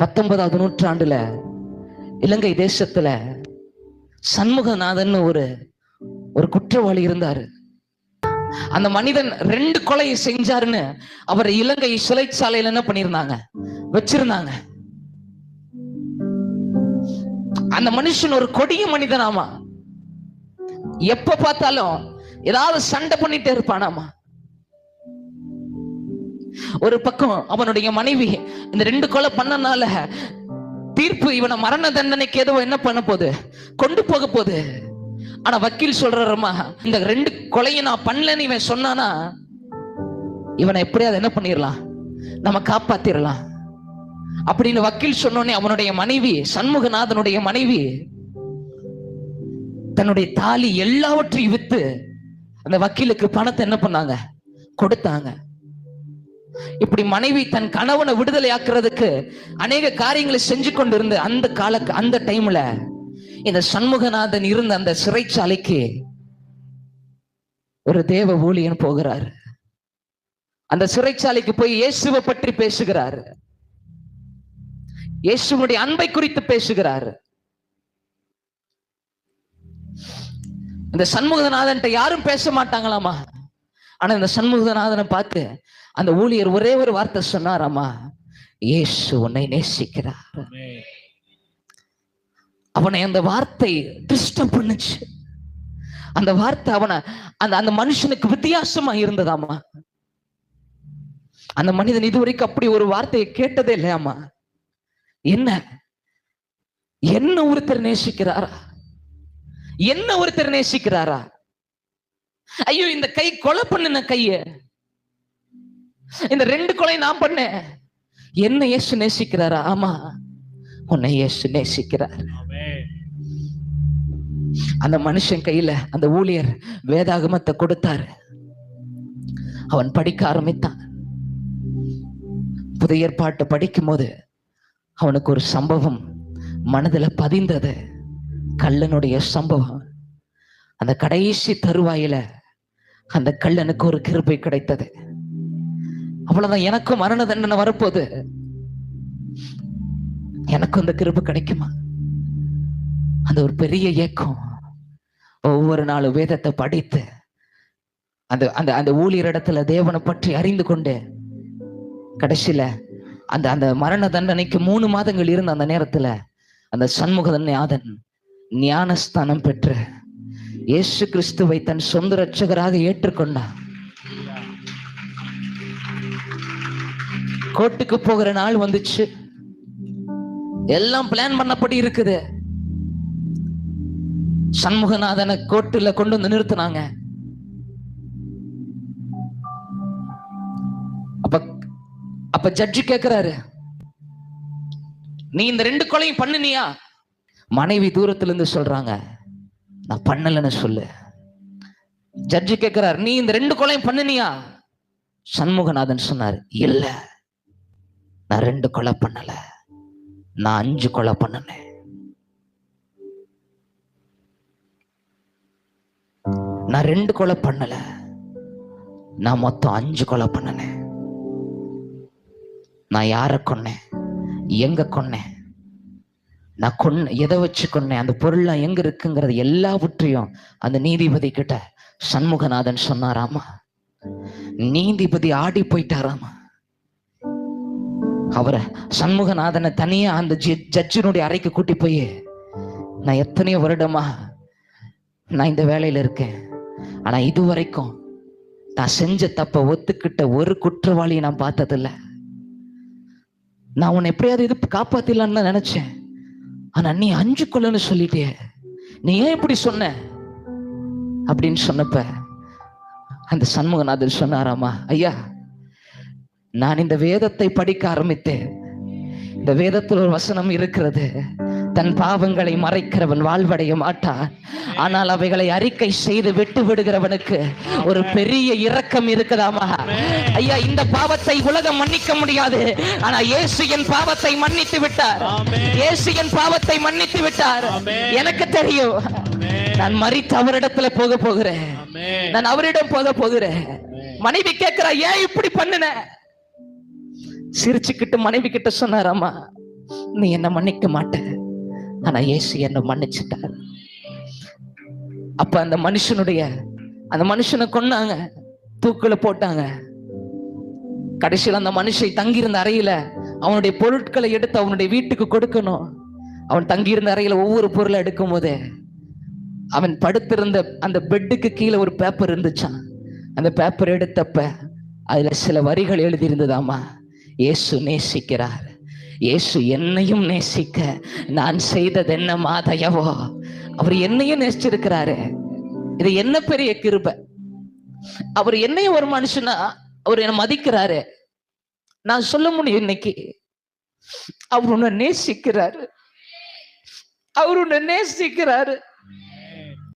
19வது நூற்றாண்டுல இலங்கை தேசத்துல சண்முகநாதன் ஒரு குற்றவாளி இருந்தாரு. அந்த மனிதன் 2 கொலையை செஞ்சாருன்னு அவர் இலங்கை சிறைச்சாலையில என்ன பண்ணிருந்தாங்க, வச்சிருந்தாங்க. அந்த மனுஷன் ஒரு கொடிய மனிதனாமா. எப்ப பார்த்தாலும் ஏதாவது சண்டை பண்ணிட்டே இருப்பானாமா. ஒரு பக்கம் அவனுடைய மனைவி இந்த 2 கொலை பண்ணனால தீர்ப்பு இவனை மரண தண்டனைக்கு ஏதோ என்ன பண்ண போகுது, கொண்டு போக போகுது. ஆனா வக்கீல் சொல்றாருமா, இந்த 2 கொலையை நான் பண்ணலன்னு இவன் சொன்னானா இவனை எப்படியாவது என்ன பண்ணிடலாம், நம்ம காப்பாத்திரலாம் அப்படின்னு வக்கீல் சொன்னோடனே அவனுடைய மனைவி, சண்முகநாதனுடைய மனைவி, தன்னுடைய தாலி எல்லாவற்றையும் வித்து அந்த வக்கீலுக்கு பணத்தை என்ன பண்ணாங்க, கொடுத்தாங்க. இப்படி மனைவி தன் கணவனை விடுதலை ஆக்குறதுக்கு அநேக காரியங்களை செஞ்சு கொண்டு இருந்த அந்த டைம்ல இந்த சண்முகநாதன் இருந்த அந்த சிறைச்சாலைக்கு ஒரு தேவ ஊழியன் போகிறார். அந்த சிறைச்சாலைக்கு போய் இயேசுவை பற்றி பேசுகிறார், இயேசுவுடைய அன்பை குறித்து பேசுகிறார். இந்த சண்முகநாதன் யாரும் பேச மாட்டாங்களாமா. ஆனா இந்த சண்முகநாதனை பார்த்து அந்த ஊழியர் ஒரே ஒரு வார்த்தை சொன்னாராமா, இயேசு உன்னை நேசிக்கிறார். அவனை அந்த வார்த்தை டிஸ்டர்ப் பண்ணுச்சு. அந்த வார்த்தை அவனை அந்த மனுஷனுக்கு வித்தியாசமா இருந்ததாமா. அந்த மனிதன் இதுவரைக்கும் அப்படி ஒரு வார்த்தையை கேட்டதே இல்லையாமா. என்ன ஒருத்தர் நேசிக்கிறாரா, என்ன ஒருத்தர் நேசிக்கிறாரா? ஐயோ, இந்த கை கொலை பண்ணுன கைய, இந்த 2 கொலை நான் பண்ணேன், என்ன இயேசு நேசிக்கிறாரா? ஆமா, உன்னை இயேசு நேசிக்கிறார். அந்த மனுஷன் கையில அந்த ஊழியர் வேதாகமத்தை கொடுத்தாரு. அவன் படிக்க ஆரம்பித்தான். புதிய ஏற்பாட்டை படிக்கும் போது அவனுக்கு ஒரு சம்பவம் மனதில் பதிந்தது. கள்ளனுடைய சம்பவம். அந்த கடைசி தருவாயில அந்த கள்ளனுக்கு ஒரு கிருபை கிடைத்தது. அவ்வளவுதான், எனக்கும் மரண தண்டனை வரப்போகுது, எனக்கும் அந்த கிருபை கிடைக்குமா? அந்த ஒரு பெரிய ஏக்கம். ஒவ்வொரு நாளும் வேதத்தை படித்து அந்த ஊழியர் இடத்துல தேவனை பற்றி அறிந்து கொண்டு கடைசியில அந்த மரண தண்டனைக்கு 3 மாதங்கள் இருந்த அந்த நேரத்துல அந்த சண்முகநாதன் ஞானஸ்தானம் பெற்று இயேசு கிறிஸ்துவை தன் சொந்த இரட்சகராக ஏற்றுக்கொண்டான். கோர்ட்டுக்கு போகிற நாள் வந்துச்சு. எல்லாம் பிளான் பண்ணப்படி இருக்குது. சண்முகநாதனை கோர்ட்டுல கொண்டு வந்து நிறுத்தினாங்க. அப்ப ஜட்ஜி கேட்கிறாரு, நீ இந்த 2 கொலையும் பண்ணுனியா? மனைவி தூரத்துல இருந்து சொல்றாங்க, நான் பண்ணலன்னு சொல்லு. ஜட்ஜி கேட்கிறார், நீ இந்த 2 கொலையும் பண்ணுனியா? சண்முகநாதன் சொன்னார், இல்ல, நான் 2 கொலை பண்ணல, நான் 5 கொலை பண்ணினேன். நான் 2 கொலை பண்ணல, நான் மொத்தம் 5 கொலை பண்ணினேன். நான் யாரை கொன்னேன், எங்க கொன்னேன், நான் எதை வச்சு கொன்னேன், அந்த பொருள்லாம் எங்க இருக்குங்கிறது எல்லாவற்றையும் அந்த நீதிபதி கிட்ட சண்முகநாதன் சொன்னாராமா. நீதிபதி ஆடி போயிட்டாராமா. அவரை சண்முகநாதனை தனியா அந்த ஜட்ஜினுடைய அறைக்கு கூட்டி போய், நான் எத்தனையோ வருடமா நான் இந்த வேலையில இருக்கேன், ஆனா இதுவரைக்கும் நான் செஞ்ச தப்ப ஒத்துக்கிட்ட ஒரு குற்றவாளியை நான் பார்த்ததில்லை. நான் உன்னை எப்படியாவது இது காப்பாத்திடலான்னு நினைச்சேன், ஆனா நீ 5 கொலைன்னு சொல்லிட்டே, நீ ஏன் இப்படி சொன்ன அப்படின்னு சொன்னப்ப அந்த சண்முகநாதன் சொன்னாராமா, ஐயா, நான் இந்த வேதத்தை படிக்க ஆரம்பித்தேன். இந்த வேதத்தில் ஒரு வசனம் இருக்கிறது, தன் பாவங்களை மறைக்கிறவன் வாழ்வடைய மாட்டான், ஆனால் அவைகளை அறிக்கை செய்து விட்டு விடுகிறவனுக்கு ஒரு பெரிய இரக்கம் இருக்குதாமா. ஐயா, இந்த பாவத்தை உலகம் மன்னிக்க முடியாது, ஆனா இயேசு என் பாவத்தை மன்னித்து விட்டார். இயேசு என் பாவத்தை மன்னித்து விட்டார். எனக்கு தெரியும், நான் மரித்து அவரிடத்துல போக போகிறேன், நான் அவரிடம் போக போகிறேன். மனைவி கேட்கிறா, ஏன் இப்படி பண்ணுன? சிரிச்சுக்கிட்டு மனைவி கிட்ட சொன்னாராமா, நீ என்ன மன்னிக்க மாட்ட, ஆனா இயேசு என்ன மன்னிச்சுட்டார். அப்ப அந்த மனுஷனை கொன்னாங்க, தூக்குல போட்டாங்க. கடைசியில் அந்த மனுஷன் தங்கியிருந்த அறையில அவனுடைய பொருட்களை எடுத்து அவனுடைய வீட்டுக்கு கொடுக்கணும். அவன் தங்கியிருந்த அறையில ஒவ்வொரு பொருளை எடுக்கும் போது அவன் படுத்திருந்த அந்த பெட்டுக்கு கீழே ஒரு பேப்பர் இருந்துச்சான். அந்த பேப்பர் எடுத்தப்ப அதுல சில வரிகள் எழுதியிருந்ததாமா. இயேசு நேசிக்கிறார், இயேசு என்னையும் நேசிக்க நான் செய்தது என்ன மாதயவோ, அவர் என்னையும் நேசிச்சிருக்கிறாரு. இது என்ன பெரிய கிருபை. அவர் என்னையும் ஒரு மனுஷனா அவர் என்ன மதிக்கிறாரு. நான் சொல்ல முடியும் இன்னைக்கு, அவர் உன்னை நேசிக்கிறாரு, அவர் உன்னை நேசிக்கிறாரு.